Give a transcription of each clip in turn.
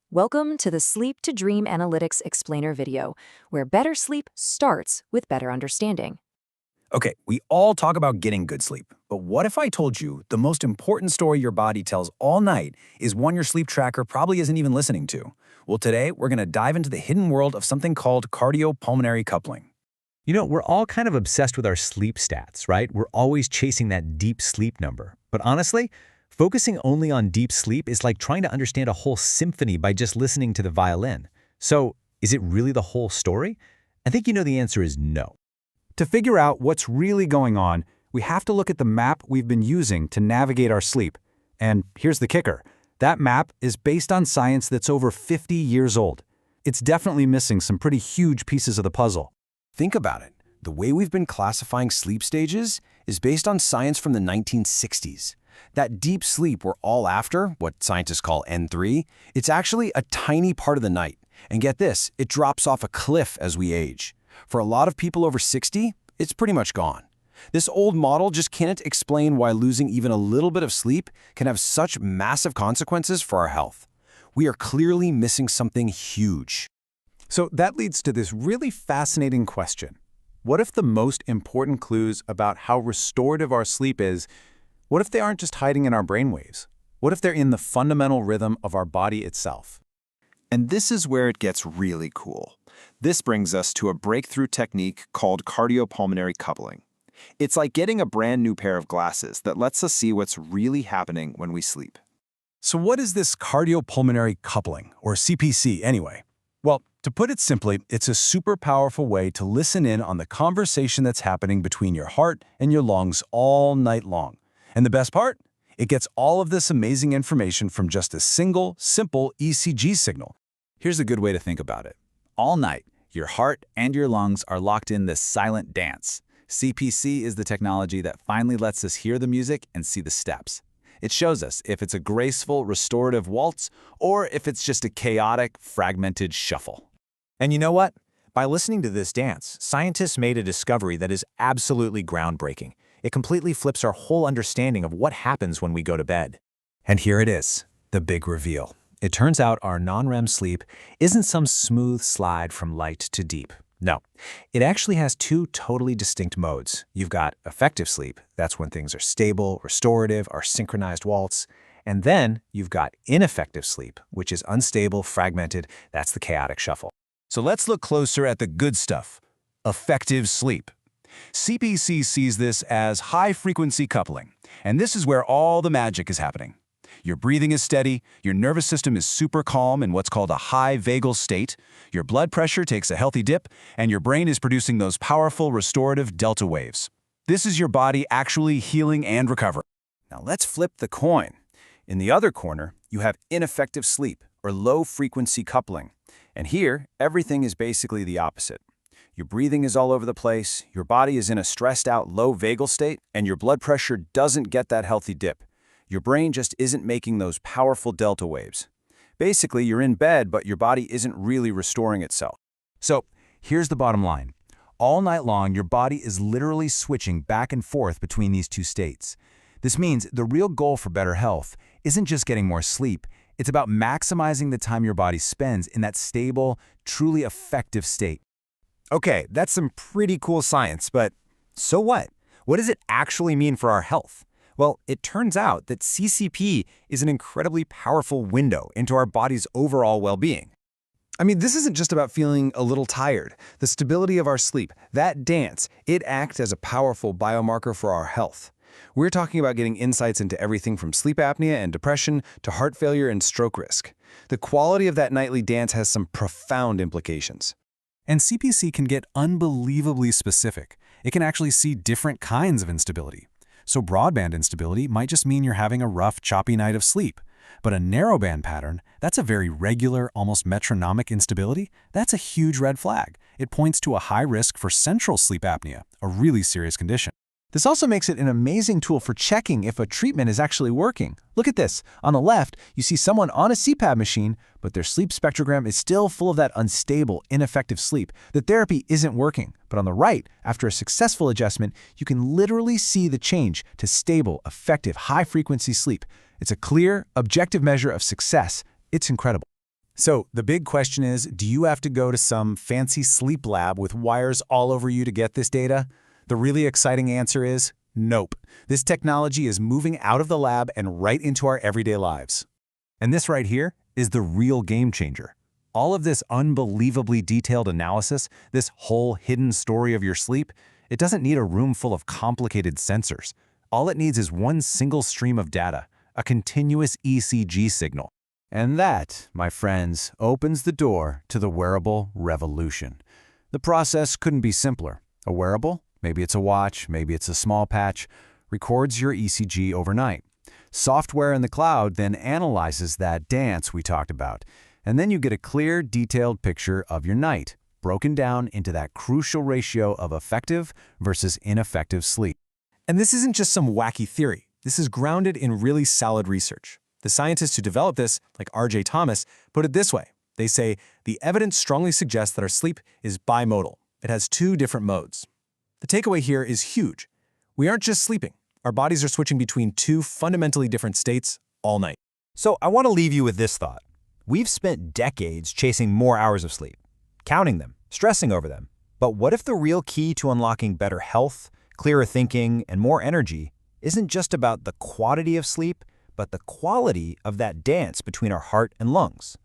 Welcome to the Sleep2Dream Analytics explainer video, where better sleep starts with better understanding. Okay, we all talk about getting good sleep, but what if I told you the most important story your body tells all night is one your sleep tracker probably isn't even listening to? Well, today we're going to dive into the hidden world of something called cardiopulmonary coupling. We're all kind of obsessed with our sleep stats, right? We're always chasing that deep sleep number. But honestly, focusing only on deep sleep is like trying to understand a whole symphony by just listening to the violin. So, is it really the whole story? I think the answer is no. To figure out what's really going on, we have to look at the map we've been using to navigate our sleep. And here's the kicker. That map is based on science that's over 50 years old. It's definitely missing some pretty huge pieces of the puzzle. Think about it. The way we've been classifying sleep stages is based on science from the 1960s. That deep sleep we're all after, what scientists call N3, it's actually a tiny part of the night. And get this, it drops off a cliff as we age. For a lot of people over 60, it's pretty much gone. This old model just can't explain why losing even a little bit of sleep can have such massive consequences for our health. We are clearly missing something huge. So that leads to this really fascinating question. What if the most important clues about how restorative our sleep is, what if they aren't just hiding in our brainwaves? What if they're in the fundamental rhythm of our body itself? And this is where it gets really cool. This brings us to a breakthrough technique called cardiopulmonary coupling. It's like getting a brand new pair of glasses that lets us see what's really happening when we sleep. So what is this cardiopulmonary coupling, or CPC anyway? Well, to put it simply, it's a super powerful way to listen in on the conversation that's happening between your heart and your lungs all night long. And the best part? It gets all of this amazing information from just a single, simple ECG signal. Here's a good way to think about it. All night, your heart and your lungs are locked in this silent dance. CPC is the technology that finally lets us hear the music and see the steps. It shows us if it's a graceful, restorative waltz or if it's just a chaotic, fragmented shuffle. And you know what? By listening to this dance, scientists made a discovery that is absolutely groundbreaking. It completely flips our whole understanding of what happens when we go to bed. And here it is, the big reveal. It turns out our non-REM sleep isn't some smooth slide from light to deep. No, it actually has two totally distinct modes. You've got effective sleep, that's when things are stable, restorative, our synchronized waltz. And then you've got ineffective sleep, which is unstable, fragmented, that's the chaotic shuffle. So let's look closer at the good stuff, effective sleep. CPC sees this as high-frequency coupling, and this is where all the magic is happening. Your breathing is steady, your nervous system is super calm in what's called a high vagal state, your blood pressure takes a healthy dip, and your brain is producing those powerful restorative delta waves. This is your body actually healing and recovering. Now let's flip the coin. In the other corner, you have ineffective sleep, or low-frequency coupling. And here, everything is basically the opposite. Your breathing is all over the place, your body is in a stressed-out low vagal state, and your blood pressure doesn't get that healthy dip. Your brain just isn't making those powerful delta waves. Basically, you're in bed, but your body isn't really restoring itself. So here's the bottom line. All night long, your body is literally switching back and forth between these two states. This means the real goal for better health isn't just getting more sleep. It's about maximizing the time your body spends in that stable, truly effective state. Okay, that's some pretty cool science, but so what? What does it actually mean for our health? Well, it turns out that CCP is an incredibly powerful window into our body's overall well-being. I mean, this isn't just about feeling a little tired. The stability of our sleep, that dance, it acts as a powerful biomarker for our health. We're talking about getting insights into everything from sleep apnea and depression to heart failure and stroke risk. The quality of that nightly dance has some profound implications. And CPC can get unbelievably specific. It can actually see different kinds of instability. So broadband instability might just mean you're having a rough, choppy night of sleep. But a narrowband pattern, that's a very regular, almost metronomic instability. That's a huge red flag. It points to a high risk for central sleep apnea, a really serious condition. This also makes it an amazing tool for checking if a treatment is actually working. Look at this. On the left, you see someone on a CPAP machine, but their sleep spectrogram is still full of that unstable, ineffective sleep. The therapy isn't working. But on the right, after a successful adjustment, you can literally see the change to stable, effective, high-frequency sleep. It's a clear, objective measure of success. It's incredible. So the big question is, do you have to go to some fancy sleep lab with wires all over you to get this data? The really exciting answer is nope. This technology is moving out of the lab and right into our everyday lives. And this right here is the real game changer. All of this unbelievably detailed analysis, this whole hidden story of your sleep, it doesn't need a room full of complicated sensors. All it needs is one single stream of data, a continuous ECG signal. And that, my friends, opens the door to the wearable revolution. The process couldn't be simpler. A wearable, maybe it's a watch, maybe it's a small patch, records your ECG overnight. Software in the cloud then analyzes that dance we talked about, and then you get a clear, detailed picture of your night, broken down into that crucial ratio of effective versus ineffective sleep. And this isn't just some wacky theory. This is grounded in really solid research. The scientists who developed this, like R.J. Thomas, put it this way. They say, the evidence strongly suggests that our sleep is bimodal. It has two different modes. The takeaway here is huge. We aren't just sleeping. Our bodies are switching between two fundamentally different states all night. So I want to leave you with this thought. We've spent decades chasing more hours of sleep, counting them, stressing over them. But what if the real key to unlocking better health, clearer thinking, and more energy isn't just about the quantity of sleep, but the quality of that dance between our heart and lungs?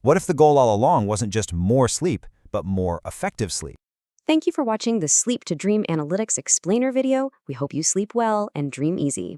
What if the goal all along wasn't just more sleep, but more effective sleep? Thank you for watching the Sleep2Dream Analytics explainer video. We hope you sleep well and dream easy.